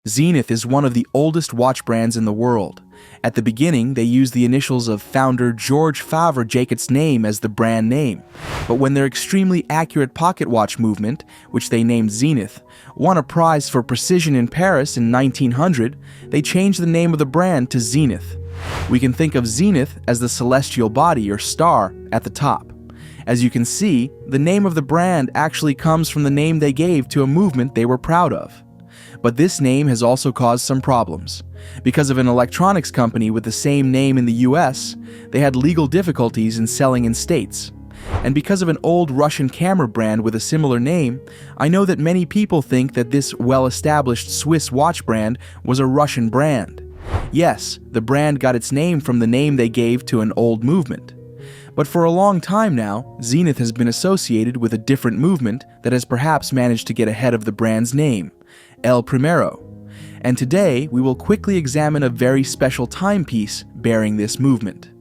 Zenith is one of the oldest watch brands in the world. At the beginning, they used the initials of founder George Favre Jacquet's name as the brand name. But when their extremely accurate pocket watch movement, which they named Zenith, won a prize for precision in Paris in 1900, they changed the name of the brand to Zenith. We can think of Zenith as the celestial body or star at the top. As you can see, the name of the brand actually comes from the name they gave to a movement they were proud of. But this name has also caused some problems. Because of an electronics company with the same name in the US, they had legal difficulties in selling in states. And because of an old Russian camera brand with a similar name, I know that many people think that this well-established Swiss watch brand was a Russian brand. Yes, the brand got its name from the name they gave to an old movement. But for a long time now, Zenith has been associated with a different movement that has perhaps managed to get ahead of the brand's name, El Primero. And today, we will quickly examine a very special timepiece bearing this movement.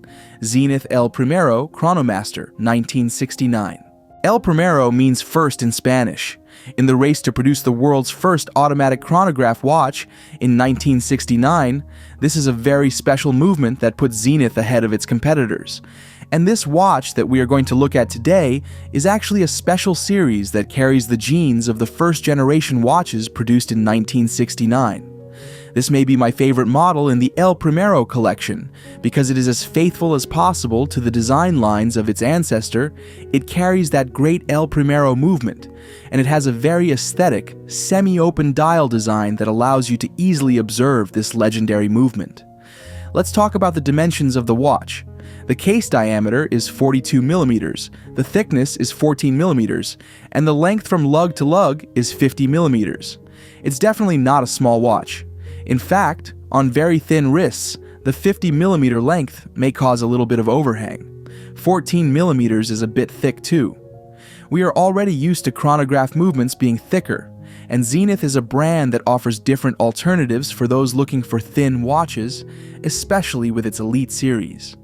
Zenith El Primero Chronomaster, 1969. El Primero means first in Spanish. In the race to produce the world's first automatic chronograph watch in 1969, this is a very special movement that puts Zenith ahead of its competitors. And this watch that we are going to look at today is actually a special series that carries the genes of the first generation watches produced in 1969. This may be my favorite model in the El Primero collection because it is as faithful as possible to the design lines of its ancestor. It carries that great El Primero movement, and it has a very aesthetic, semi-open dial design that allows you to easily observe this legendary movement. Let's talk about the dimensions of the watch. The case diameter is 42 millimeters, the thickness is 14 millimeters, and the length from lug to lug is 50 millimeters. It's definitely not a small watch. In fact, on very thin wrists, the 50 millimeter length may cause a little bit of overhang. 14 millimeters is a bit thick too. We are already used to chronograph movements being thicker, and Zenith is a brand that offers different alternatives for those looking for thin watches, especially with its Elite series.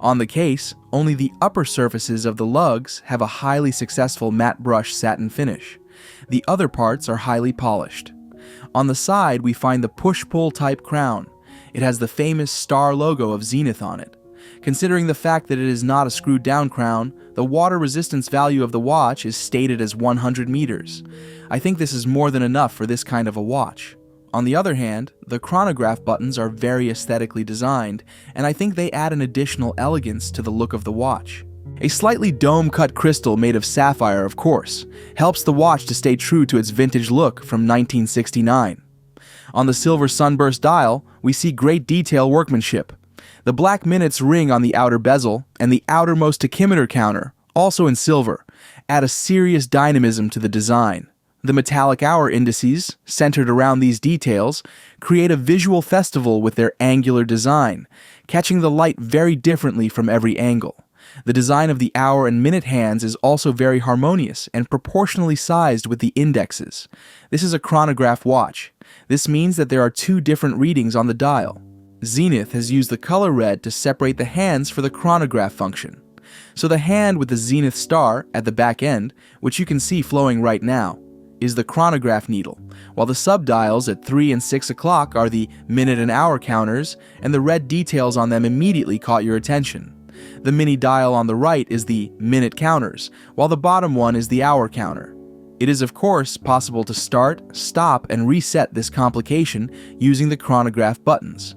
On the case, only the upper surfaces of the lugs have a highly successful matte brush satin finish. The other parts are highly polished. On the side, we find the push-pull type crown. It has the famous star logo of Zenith on it. Considering the fact that it is not a screwed-down crown, the water resistance value of the watch is stated as 100 meters. I think this is more than enough for this kind of a watch. On the other hand, the chronograph buttons are very aesthetically designed, and I think they add an additional elegance to the look of the watch. A slightly dome-cut crystal made of sapphire, of course, helps the watch to stay true to its vintage look from 1969. On the silver sunburst dial, we see great detail workmanship. The black minutes ring on the outer bezel, and the outermost tachymeter counter, also in silver, add a serious dynamism to the design. The metallic hour indices, centered around these details, create a visual festival with their angular design, catching the light very differently from every angle. The design of the hour and minute hands is also very harmonious and proportionally sized with the indexes. This is a chronograph watch. This means that there are two different readings on the dial. Zenith has used the color red to separate the hands for the chronograph function. So the hand with the Zenith star at the back end, which you can see flowing right now, is the chronograph needle, while the subdials at 3 and 6 o'clock are the minute and hour counters, and the red details on them immediately caught your attention. The mini dial on the right is the minute counters, while the bottom one is the hour counter. It is of course possible to start, stop, and reset this complication using the chronograph buttons.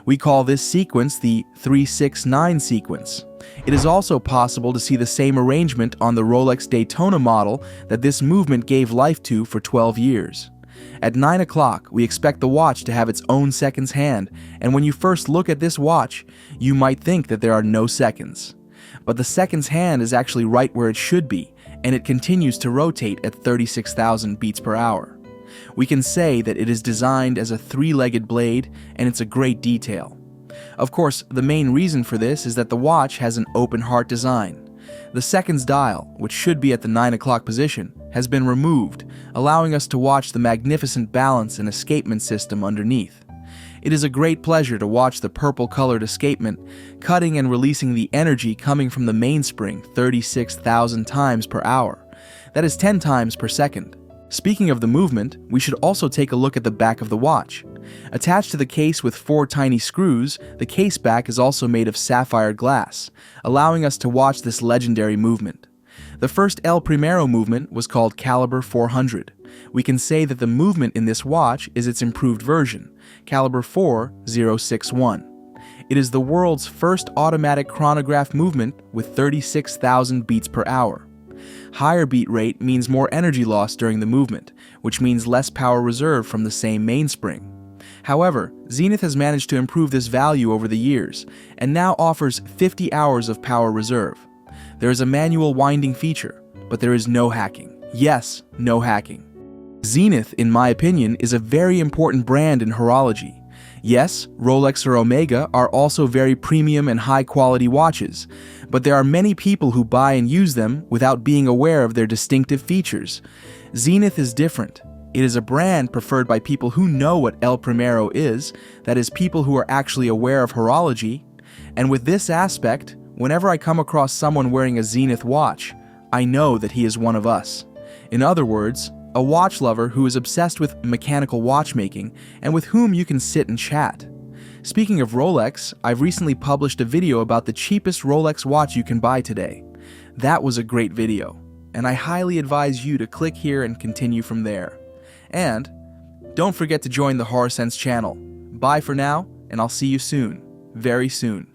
We call this sequence the 3-6-9 sequence. It is also possible to see the same arrangement on the Rolex Daytona model that this movement gave life to for 12 years. At 9 o'clock, we expect the watch to have its own seconds hand, and when you first look at this watch, you might think that there are no seconds. But the seconds hand is actually right where it should be, and it continues to rotate at 36,000 beats per hour. We can say that it is designed as a three-legged blade, and it's a great detail. Of course, the main reason for this is that the watch has an open heart design. The seconds dial, which should be at the 9 o'clock position, has been removed, allowing us to watch the magnificent balance and escapement system underneath. It is a great pleasure to watch the purple-colored escapement cutting and releasing the energy coming from the mainspring 36,000 times per hour. That is 10 times per second. Speaking of the movement, we should also take a look at the back of the watch. Attached to the case with 4 tiny screws, the case back is also made of sapphire glass, allowing us to watch this legendary movement. The first El Primero movement was called Caliber 400. We can say that the movement in this watch is its improved version, Caliber 4061. It is the world's first automatic chronograph movement with 36,000 beats per hour. Higher beat rate means more energy loss during the movement, which means less power reserve from the same mainspring. However, Zenith has managed to improve this value over the years, and now offers 50 hours of power reserve. There is a manual winding feature, but there is no hacking. Yes, no hacking. Zenith, in my opinion, is a very important brand in horology. Yes, Rolex or Omega are also very premium and high-quality watches, but there are many people who buy and use them without being aware of their distinctive features. Zenith is different. It is a brand preferred by people who know what El Primero is, that is, people who are actually aware of horology. And with this aspect, whenever I come across someone wearing a Zenith watch, I know that he is one of us. In other words, a watch lover who is obsessed with mechanical watchmaking and with whom you can sit and chat. Speaking of Rolex, I've recently published a video about the cheapest Rolex watch you can buy today. That was a great video, and I highly advise you to click here and continue from there. And don't forget to join the HorrorSense channel. Bye for now, and I'll see you soon, very soon.